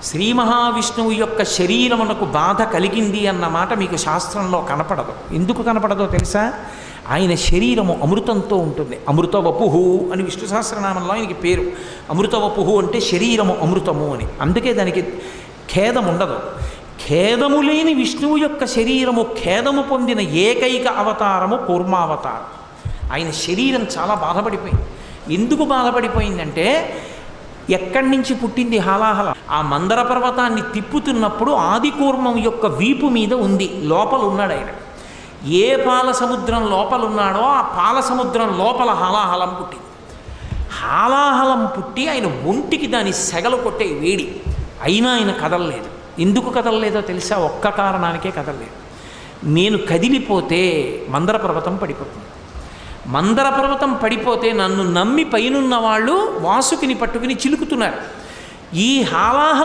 శ్రీ మహావిష్ణువు యొక్క శరీరమునకు బాధ కలిగింది అన్న మాట మీకు శాస్త్రంలో కనపడదు. ఎందుకు కనపడదో తెలుసా? ఆయన శరీరము అమృతంతో ఉంటుంది. అమృత వపుహు అని విష్ణు సహస్రనామంలో ఆయనకి పేరు. అమృత వపుహు అంటే శరీరము అమృతము అని. అందుకే దానికి ఖేదం ఉండదు. ఖేదము లేని విష్ణువు యొక్క శరీరము ఖేదము పొందిన ఏకైక అవతారము కూర్మావతారం. ఆయన శరీరం చాలా బాధపడిపోయింది. ఎందుకు బాధపడిపోయిందంటే, ఎక్కడి నుంచి పుట్టింది హాలాహల? ఆ మందర పర్వతాన్ని తిప్పుతున్నప్పుడు ఆదికూర్మం యొక్క వీపు మీద ఉంది. లోపల ఉన్నాడు ఆయన. ఏ పాల సముద్రం లోపల ఉన్నాడో ఆ పాల సముద్రం లోపల హాలాహలం పుట్టింది. హాలాహలం పుట్టి ఆయన ఒంటికి దాని సెగలు కొట్టే వేడి. అయినా ఆయన కదలలేదు. ఎందుకు కదలలేదో తెలుసా? ఒక్క కారణానికే కదలలేదు. నేను కదిలిపోతే మందర పర్వతం పడిపోతుంది. మందర పర్వతం పడిపోతే నన్ను నమ్మి పైనున్న వాళ్ళు వాసుకిని పట్టుకుని చిలుకుతున్నారు. ఈ హాలాహలం